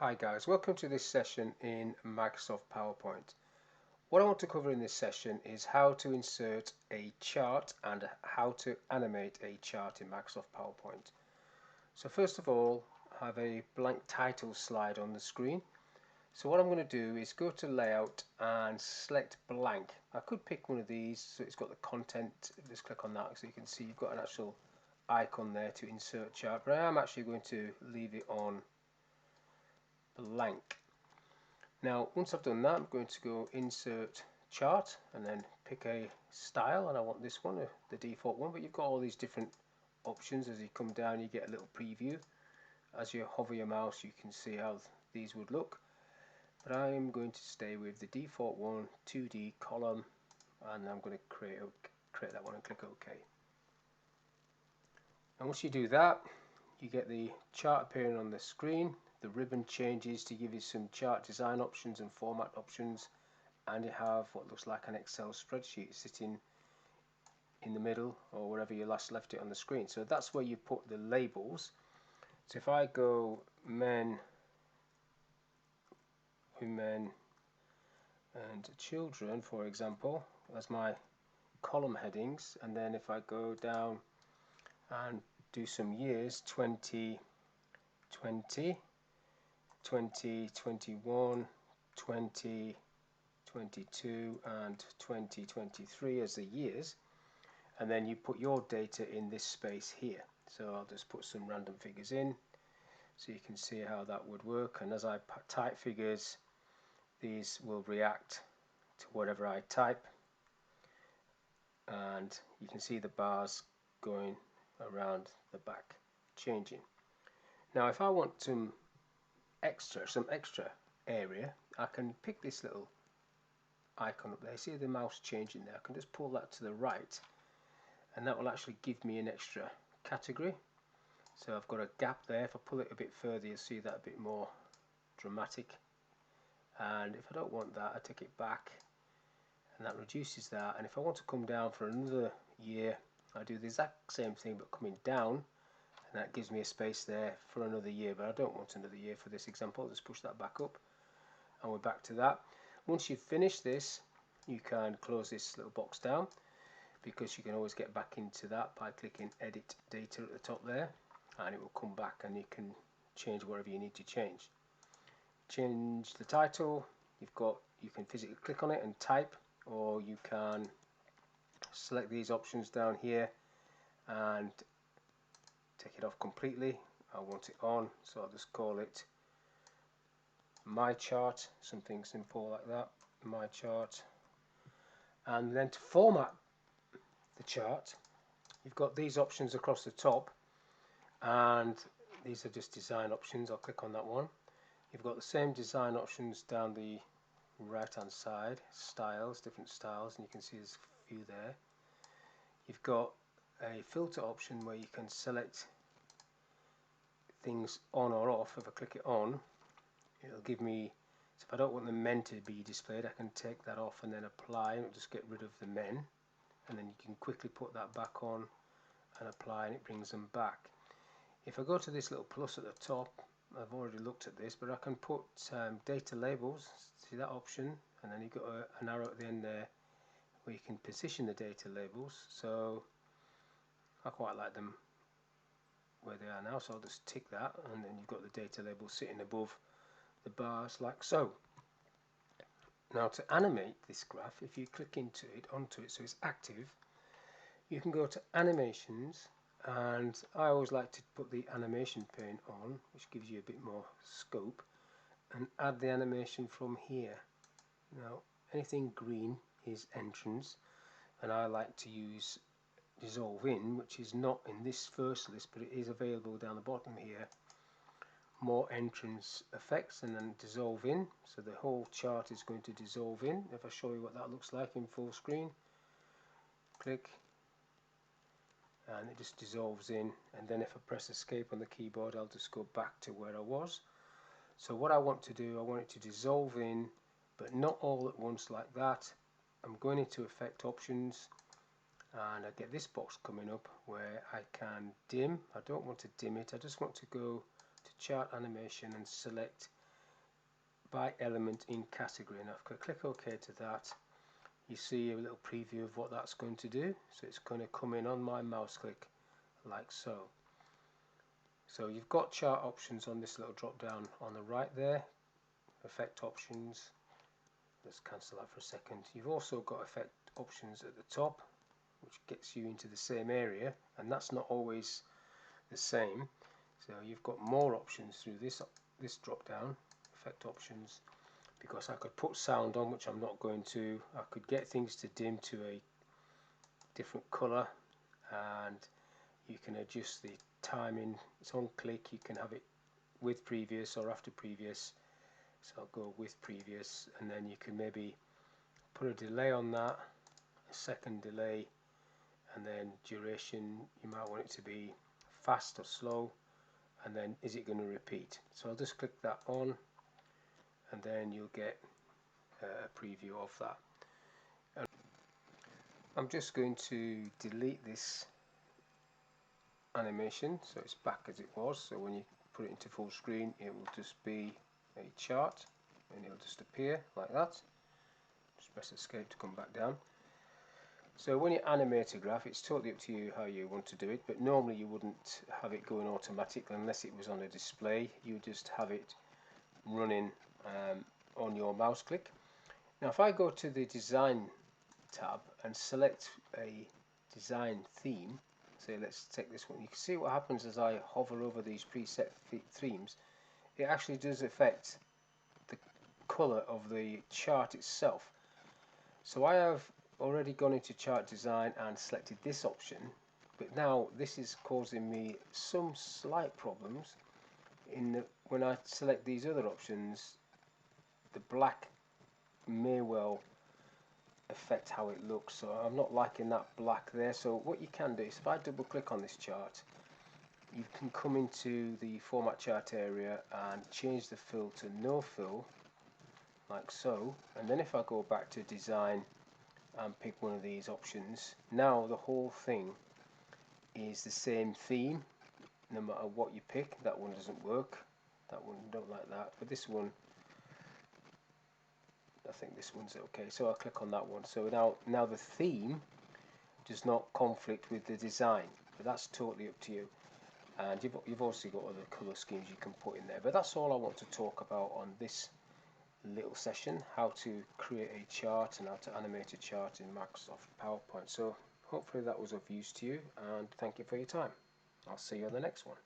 Hi guys, welcome to this session in Microsoft PowerPoint. What I want to cover in this session is how to insert a chart and how to animate a chart in Microsoft PowerPoint. So first of all, I have a blank title slide on the screen. So what I'm going to do is go to layout and select blank. I could pick one of these so it's got the content. Just click on that so you can see you've got an actual icon there to insert chart, but I am actually going to leave it on blank. Now once I've done that, I'm going to go insert chart and then pick a style, and I want this one, the default one, but you've got all these different options. As you come down you get a little preview. As you hover your mouse you can see how these would look, but I'm going to stay with the default one, 2D column, and I'm going to create that one and click OK. And once you do that, you get the chart appearing on the screen. The ribbon changes to give you some chart design options and format options, and you have what looks like an Excel spreadsheet sitting in the middle or wherever you last left it on the screen. So that's where you put the labels. So if I go men, women and children, for example, as my column headings, and then if I go down and do some years, 2020, 2021, 2022 and 2023 as the years, and then you put your data in this space here. So I'll just put some random figures in so you can see how that would work, and as I type figures these will react to whatever I type, and you can see the bars going around the back changing. Now if I want some extra area, I can pick this little icon up there. See the mouse changing there? I can just pull that to the right and that will actually give me an extra category. So I've got a gap there. If I pull it a bit further you'll see that a bit more dramatic, and if I don't want that I take it back and that reduces that. And if I want to come down for another year, I do the exact same thing but coming down, and that gives me a space there for another year, but I don't want another year for this example. I'll just push that back up and we're back to that. Once you've finished this you can close this little box down, because you can always get back into that by clicking edit data at the top there, and it will come back and you can change whatever you need to change. Change the title, you can physically click on it and type, or you can select these options down here and take it off completely. I want it on, so I'll just call it my chart, something simple like that, my chart. And then to format the chart you've got these options across the top, and these are just design options. I'll click on that one. You've got the same design options down the right hand side, styles, different styles, and you can see there's a few there. You've got a filter option where you can select things on or off. If I click it on, it'll give me, so if I don't want the men to be displayed I can take that off and then apply, and it'll just get rid of the men, and then you can quickly put that back on and apply and it brings them back. If I go to this little plus at the top, I've already looked at this, but I can put data labels, see that option, and then you've got an arrow at the end there where you can position the data labels. So I quite like them where they are now, so I'll just tick that, and then you've got the data labels sitting above the bars like so. Now to animate this graph, if you click onto it so it's active, you can go to animations, and I always like to put the animation pane on, which gives you a bit more scope, and add the animation from here. Now anything green is entrance, and I like to use dissolve in, which is not in this first list but it is available down the bottom here. More entrance effects and then dissolve in, so the whole chart is going to dissolve in. If I show you what that looks like in full screen, click and it just dissolves in, and then if I press escape on the keyboard I'll just go back to where I was. So what I want to do, I want it to dissolve in, but not all at once like that. I'm going into effect options and I get this box coming up where I can dim. I don't want to dim it, I just want to go to chart animation and select by element in category. Now if I click OK to that, you see a little preview of what that's going to do. So it's going to come in on my mouse click like so. So you've got chart options on this little drop down on the right there, effect options. Let's cancel that for a second. You've also got effect options at the top, which gets you into the same area, and that's not always the same. So you've got more options through this drop down, effect options, because I could put sound on, which I'm not going to. I could get things to dim to a different color, and you can adjust the timing. It's on click. You can have it with previous or after previous. So I'll go with previous, and then you can maybe put a delay on that, a second delay, and then duration. You might want it to be fast or slow, and then is it going to repeat. So I'll just click that on, and then you'll get a preview of that. And I'm just going to delete this animation so it's back as it was. So when you put it into full screen, it will just be a chart, and it'll just appear like that. Just press escape to come back down. So when you animate a graph, it's totally up to you how you want to do it, but normally you wouldn't have it going automatically unless it was on a display. You would just have it running on your mouse click. Now if I go to the design tab and select a design theme, say let's take this one, you can see what happens as I hover over these preset themes. It actually does affect the color of the chart itself. So I have already gone into chart design and selected this option, but now this is causing me some slight problems in that when I select these other options, the black may well affect how it looks. So I'm not liking that black there. So what you can do is if I double click on this chart, you can come into the format chart area and change the fill to no fill like so, and then if I go back to design and pick one of these options, now the whole thing is the same theme no matter what you pick. That one doesn't work, that one don't like that, but this one, I think this one's okay, so I'll click on that one. So now the theme does not conflict with the design, but that's totally up to you. And you've also got other colour schemes you can put in there, but that's all I want to talk about on this little session, how to create a chart and how to animate a chart in Microsoft PowerPoint. So hopefully that was of use to you, and thank you for your time. I'll see you on the next one.